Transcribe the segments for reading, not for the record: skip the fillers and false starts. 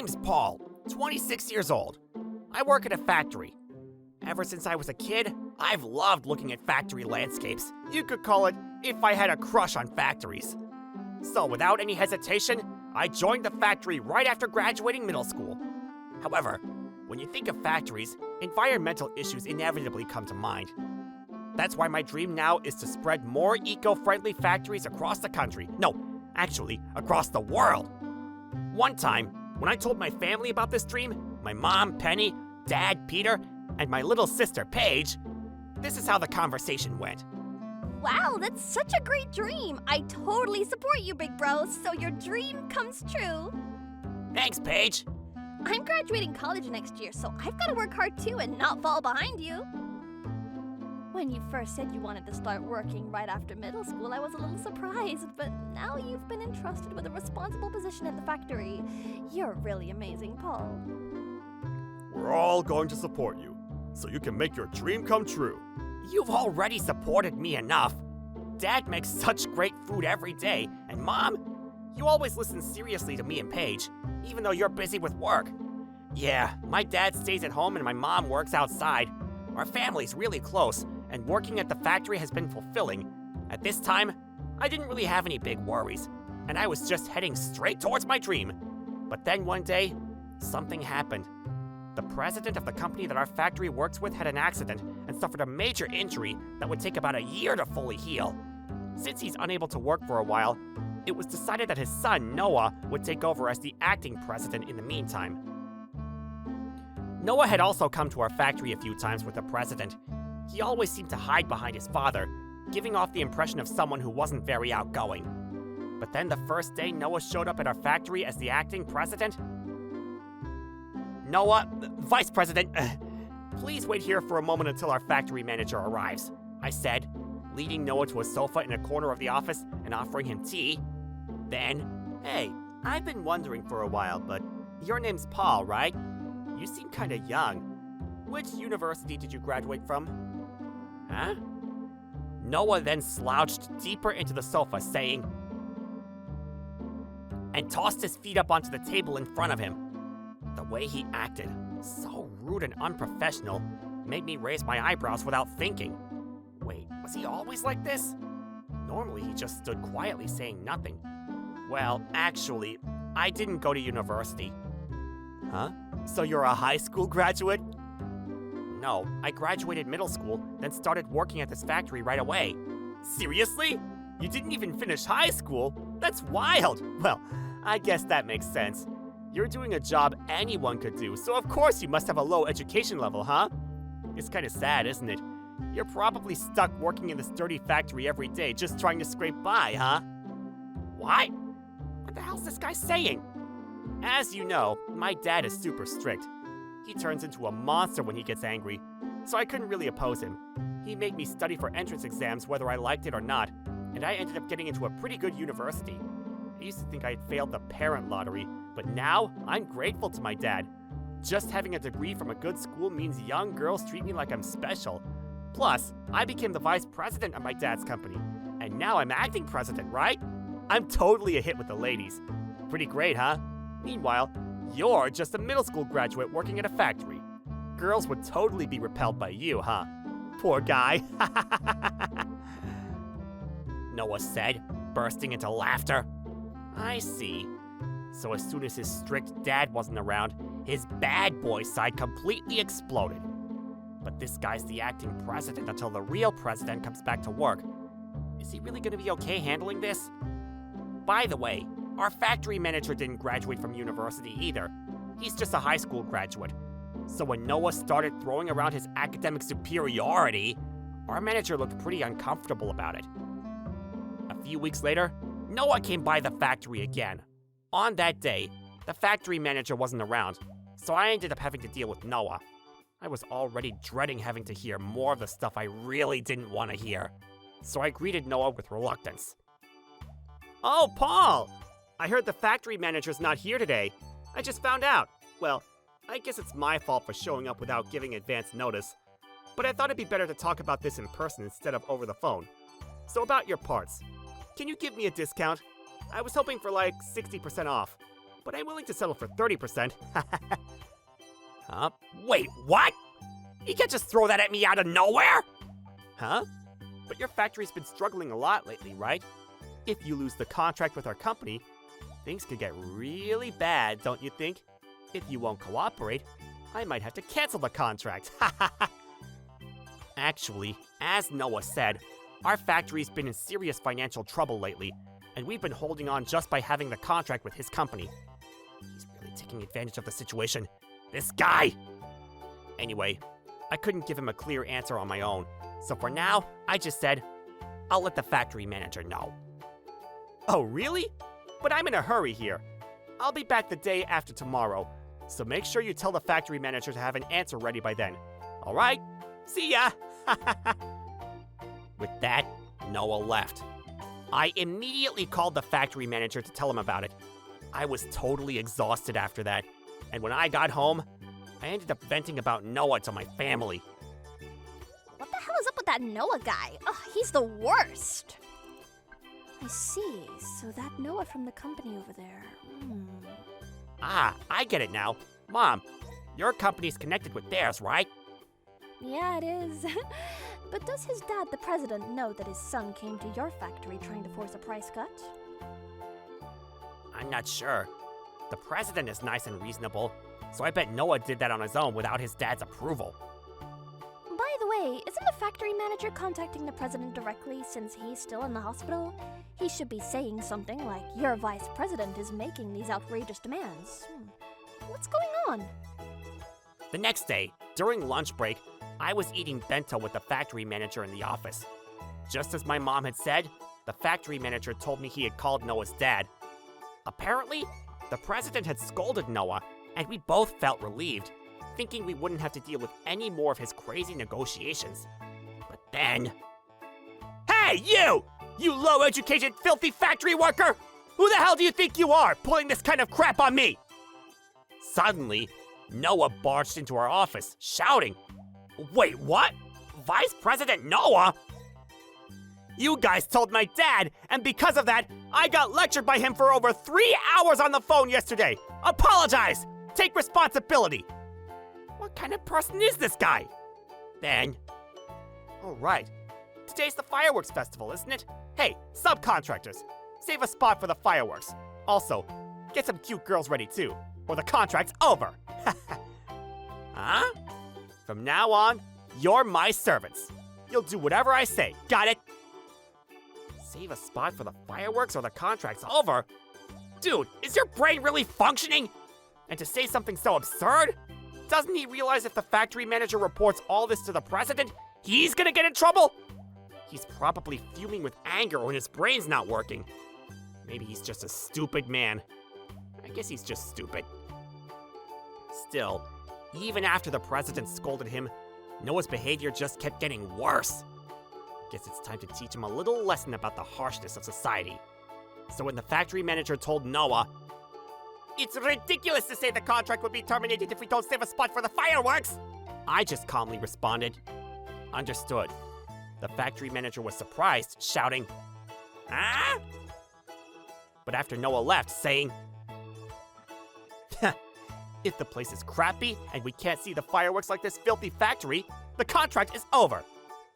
name's Paul, 26 years old. I work at a factory. Ever since I was a kid, I've loved looking at factory landscapes. You could call it if I had a crush on factories. So without any hesitation, I joined the factory right after graduating middle school. However, when you think of factories, environmental issues inevitably come to mind. That's why my dream now is to spread more eco-friendly factories across the country. No, actually, across the world. One time, when I told my family about this dream, my mom, Penny, dad, Peter, and my little sister, Paige, this is how the conversation went. Wow, that's such a great dream. I totally support you, big bro, so your dream comes true. Thanks, Paige. I'm graduating college next year, so I've got to work hard too and not fall behind you. When you first said you wanted to start working right after middle school, I was a little surprised, but now you've been entrusted with a responsible position at the factory. You're really amazing, Paul. We're all going to support you, so you can make your dream come true. You've already supported me enough. Dad makes such great food every day, and Mom, you always listen seriously to me and Paige, even though you're busy with work. Yeah, my dad stays at home and my mom works outside. Our family's really close, and working at the factory has been fulfilling. At this time, I didn't really have any big worries, and I was just heading straight towards my dream. But then one day, something happened. The president of the company that our factory works with had an accident and suffered a major injury that would take about a year to fully heal. Since he's unable to work for a while, it was decided that his son, Noah, would take over as the acting president in the meantime. Noah had also come to our factory a few times with the president. He always seemed to hide behind his father, giving off the impression of someone who wasn't very outgoing. But then the first day Noah showed up at our factory as the acting president, Noah, Vice President, please wait here for a moment until our factory manager arrives, I said, leading Noah to a sofa in a corner of the office and offering him tea. Then, hey, I've been wondering for a while, but your name's Paul, right? You seem kinda young. Which university did you graduate from? Huh? Noah then slouched deeper into the sofa, saying, and tossed his feet up onto the table in front of him. The way he acted, so rude and unprofessional, made me raise my eyebrows without thinking. Wait, was he always like this? Normally he just stood quietly saying nothing. Well, actually, I didn't go to university. Huh? So you're a high school graduate? No, I graduated middle school, then started working at this factory right away. Seriously? You didn't even finish high school? That's wild! Well, I guess that makes sense. You're doing a job anyone could do, so of course you must have a low education level, huh? It's kinda sad, isn't it? You're probably stuck working in this dirty factory every day just trying to scrape by, huh? What? What the hell's this guy saying? As you know, my dad is super strict. He turns into a monster when he gets angry, so I couldn't really oppose him. He made me study for entrance exams whether I liked it or not, and I ended up getting into a pretty good university. I used to think I had failed the parent lottery, but now I'm grateful to my dad. Just having a degree from a good school means young girls treat me like I'm special. Plus, I became the vice president of my dad's company, and now I'm acting president, right? I'm totally a hit with the ladies. Pretty great, huh? Meanwhile, you're just a middle school graduate working at a factory. Girls would totally be repelled by you, huh? Poor guy. Noah said, bursting into laughter. I see. So as soon as his strict dad wasn't around, his bad boy side completely exploded. But this guy's the acting president until the real president comes back to work. Is he really gonna be okay handling this? By the way, our factory manager didn't graduate from university either. He's just a high school graduate. So when Noah started throwing around his academic superiority, our manager looked pretty uncomfortable about it. A few weeks later, Noah came by the factory again. On that day, the factory manager wasn't around, so I ended up having to deal with Noah. I was already dreading having to hear more of the stuff I really didn't want to hear, so I greeted Noah with reluctance. Oh, Paul! I heard the factory manager's not here today. I just found out. Well, I guess it's my fault for showing up without giving advance notice, but I thought it'd be better to talk about this in person instead of over the phone. So about your parts, can you give me a discount? I was hoping for like 60% off. but I'm willing to settle for 30%. Huh? Wait, what? You can't just throw that at me out of nowhere? Huh? But your factory's been struggling a lot lately, right? If you lose the contract with our company, things could get really bad, don't you think? If you won't cooperate, I might have to cancel the contract. Actually, as Noah said, our factory's been in serious financial trouble lately, and we've been holding on just by having the contract with his company. He's really taking advantage of the situation. This guy! Anyway, I couldn't give him a clear answer on my own, so for now, I just said, I'll let the factory manager know. Oh, really? But I'm in a hurry here. I'll be back the day after tomorrow, so make sure you tell the factory manager to have an answer ready by then. All right? See ya! With that, Noah left. I immediately called the factory manager to tell him about it. I was totally exhausted after that, and when I got home, I ended up venting about Noah to my family. What the hell is up with that Noah guy? Ugh, he's the worst. I see. So that Noah from the company over there. Ah, I get it now. Mom, your company's connected with theirs, right? Yeah, it is. But does his dad, the president, know that his son came to your factory trying to force a price cut? I'm not sure. The president is nice and reasonable, so I bet Noah did that on his own without his dad's approval. By the way, isn't the factory manager contacting the president directly since he's still in the hospital? He should be saying something like, your vice president is making these outrageous demands. What's going on? The next day, during lunch break, I was eating bento with the factory manager in the office. Just as my mom had said, the factory manager told me he had called Noah's dad. Apparently, the president had scolded Noah, and we both felt relieved, thinking we wouldn't have to deal with any more of his crazy negotiations. But then... Hey, you! You low-educated, filthy factory worker! Who the hell do you think you are, pulling this kind of crap on me? Suddenly, Noah barged into our office, shouting, Wait, what? Vice President Noah? You guys told my dad, and because of that, I got lectured by him for over 3 hours on the phone yesterday. Apologize! Take responsibility! What kind of person is this guy? Then... Oh, right. Today's the fireworks festival, isn't it? Hey, subcontractors, save a spot for the fireworks. Also, get some cute girls ready too, or the contract's over. Huh? From now on, you're my servants. You'll do whatever I say, got it? Save a spot for the fireworks or the contract's over? Dude, is your brain really functioning? And to say something so absurd? Doesn't he realize if the factory manager reports all this to the president, he's gonna get in trouble? He's probably fuming with anger when his brain's not working. Maybe he's just a stupid man. I guess he's just stupid. Still, even after the president scolded him, Noah's behavior just kept getting worse. Guess it's time to teach him a little lesson about the harshness of society. So when the factory manager told Noah, It's ridiculous to say the contract would be terminated if we don't save a spot for the fireworks, I just calmly responded, Understood. The factory manager was surprised, shouting, Ah? But after Noah left, saying, If the place is crappy and we can't see the fireworks like this filthy factory, the contract is over.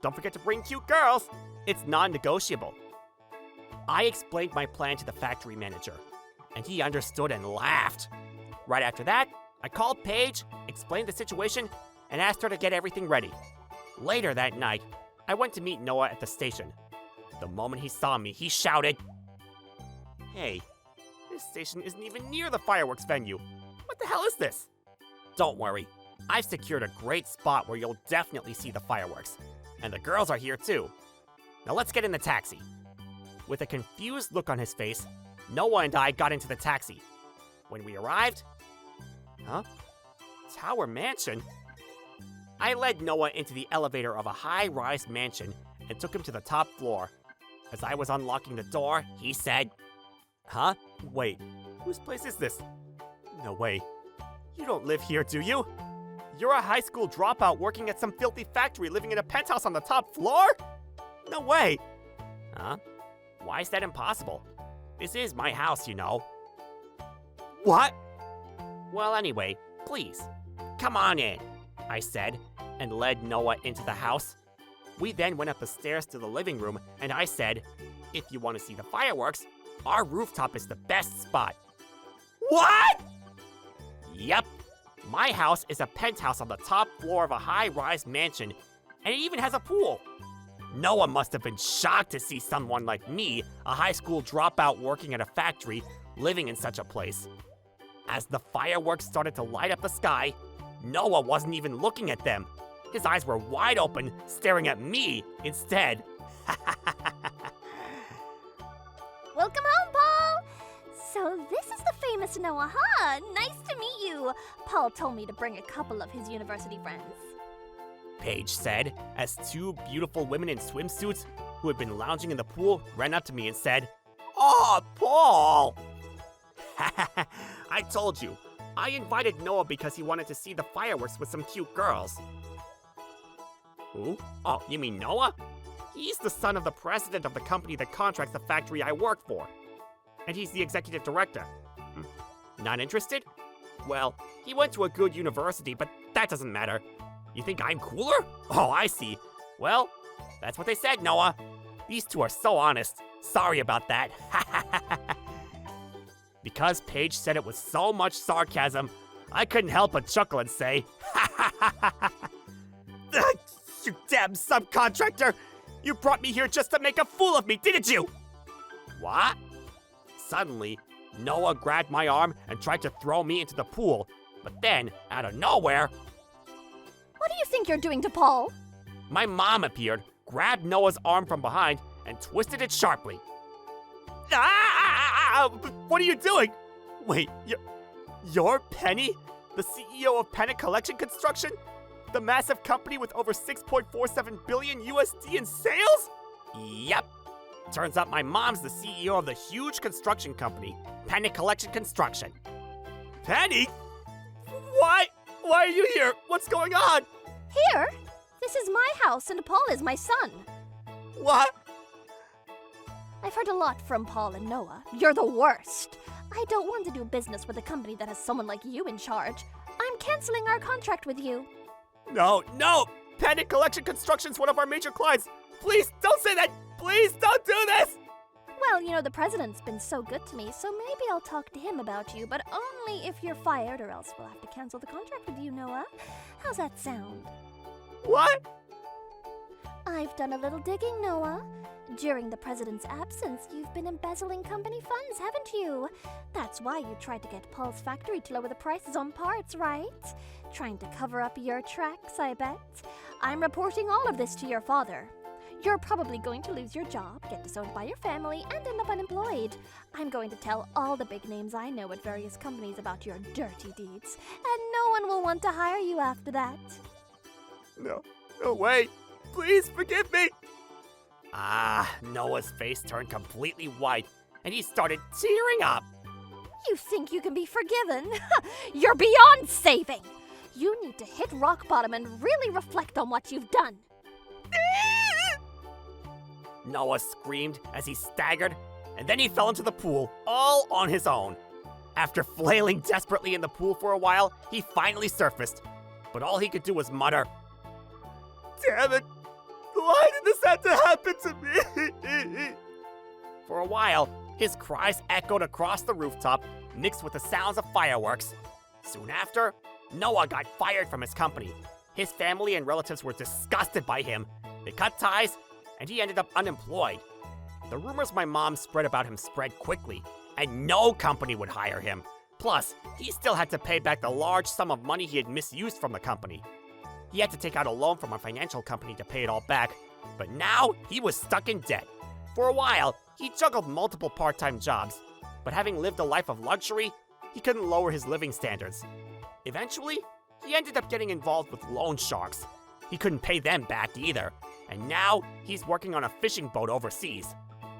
Don't forget to bring cute girls. It's non-negotiable. I explained my plan to the factory manager, and he understood and laughed. Right after that, I called Paige, explained the situation, and asked her to get everything ready. Later that night, I went to meet Noah at the station. The moment he saw me, he shouted, Hey, this station isn't even near the fireworks venue. What the hell is this? Don't worry, I've secured a great spot where you'll definitely see the fireworks. And the girls are here too. Now let's get in the taxi. With a confused look on his face, Noah and I got into the taxi. When we arrived... Huh? Tower Mansion? I led Noah into the elevator of a high-rise mansion and took him to the top floor. As I was unlocking the door, he said, Huh? Wait, whose place is this? No way. You don't live here, do you? You're a high school dropout working at some filthy factory living in a penthouse on the top floor? No way. Huh? Why is that impossible? This is my house, you know. What? Well, anyway, please, come on in, I said, and led Noah into the house. We then went up the stairs to the living room, and I said, if you want to see the fireworks, our rooftop is the best spot. What? Yep. My house is a penthouse on the top floor of a high-rise mansion, and it even has a pool. Noah must have been shocked to see someone like me, a high school dropout working at a factory, living in such a place. As the fireworks started to light up the sky, Noah wasn't even looking at them. His eyes were wide open, staring at me instead. Welcome home, Paul! So this is the famous Noah, huh? Nice to meet you. Paul told me to bring a couple of his university friends. Paige said, as two beautiful women in swimsuits who had been lounging in the pool ran up to me and said, Oh, Paul! I told you, I invited Noah because he wanted to see the fireworks with some cute girls. Who? Oh, you mean Noah? He's the son of the president of the company that contracts the factory I work for. And he's the executive director. Not interested? Well, he went to a good university, but that doesn't matter. You think I'm cooler? Oh, I see. Well, that's what they said, Noah. These two are so honest. Sorry about that. Because Paige said it with so much sarcasm, I couldn't help but chuckle and say, You damn subcontractor! You brought me here just to make a fool of me, didn't you? What? Suddenly, Noah grabbed my arm and tried to throw me into the pool, but then, out of nowhere, What do you think you're doing to Paul? my mom appeared, grabbed Noah's arm from behind, and twisted it sharply. What are you doing? Wait, you're Penny? The CEO of Panic Collection Construction? The massive company with over 6.47 billion USD in sales? Yep. Turns out my mom's the CEO of the huge construction company, Panic Collection Construction. Penny? Why are you here? What's going on? Here? This is my house and Paul is my son. What? I've heard a lot from Paul and Noah. You're the worst. I don't want to do business with a company that has someone like you in charge. I'm canceling our contract with you. No! Panic Collection Construction's one of our major clients. Please don't say that! Please don't do this! Well, you know, the president's been so good to me, so maybe I'll talk to him about you, but only if you're fired, or else we'll have to cancel the contract with you, Noah. How's that sound? What? I've done a little digging, Noah. During the president's absence, you've been embezzling company funds, haven't you? That's why you tried to get Paul's factory to lower the prices on parts, right? Trying to cover up your tracks, I bet. I'm reporting all of this to your father. You're probably going to lose your job, get disowned by your family, and end up unemployed. I'm going to tell all the big names I know at various companies about your dirty deeds, and no one will want to hire you after that. No way. Please forgive me. Noah's face turned completely white, and he started tearing up. You think you can be forgiven? You're beyond saving! You need to hit rock bottom and really reflect on what you've done. Noah screamed as he staggered, and then he fell into the pool, all on his own. After flailing desperately in the pool for a while, he finally surfaced, but all he could do was mutter, Damn it! Why did this have to happen to me? For a while, his cries echoed across the rooftop, mixed with the sounds of fireworks. Soon after, Noah got fired from his company. His family and relatives were disgusted by him. They cut ties, and he ended up unemployed. The rumors my mom spread about him spread quickly, and no company would hire him. Plus, he still had to pay back the large sum of money he had misused from the company. He had to take out a loan from a financial company to pay it all back, but now he was stuck in debt. For a while, he juggled multiple part-time jobs, but having lived a life of luxury, he couldn't lower his living standards. Eventually, he ended up getting involved with loan sharks. He couldn't pay them back either, and now he's working on a fishing boat overseas.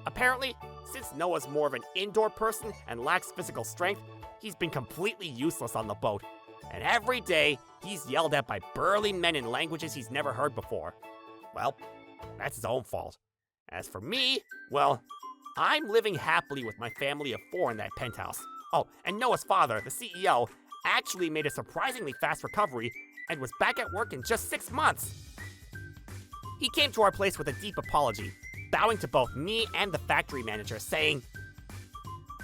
Apparently, since Noah's more of an indoor person and lacks physical strength, he's been completely useless on the boat. And every day, he's yelled at by burly men in languages he's never heard before. Well, that's his own fault. As for me, well, I'm living happily with my family of 4 in that penthouse. Oh, and Noah's father, the CEO, actually made a surprisingly fast recovery and was back at work in just 6 months. He came to our place with a deep apology, bowing to both me and the factory manager, saying,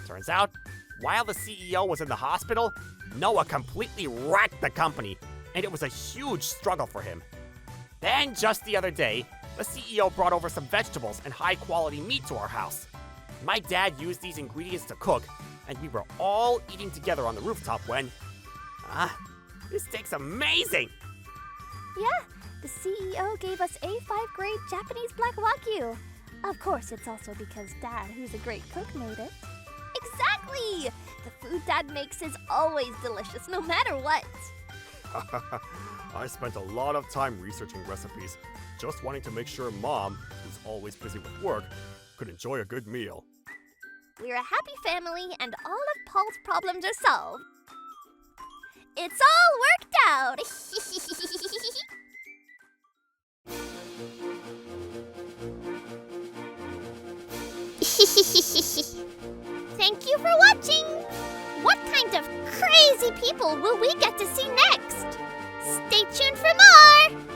"Turns out, while the CEO was in the hospital, Noah completely wrecked the company, and it was a huge struggle for him." Then, just the other day, the CEO brought over some vegetables and high-quality meat to our house. My dad used these ingredients to cook, and we were all eating together on the rooftop when... this steak's amazing! Yeah, the CEO gave us A5 grade Japanese Black Wagyu. Of course, it's also because Dad, who's a great cook, made it. Exactly! The food Dad makes is always delicious, no matter what. I spent a lot of time researching recipes, just wanting to make sure Mom, who's always busy with work, could enjoy a good meal. We're a happy family, and all of Paul's problems are solved. It's all worked out! Thank you for watching! What kind of crazy people will we get to see next? Stay tuned for more!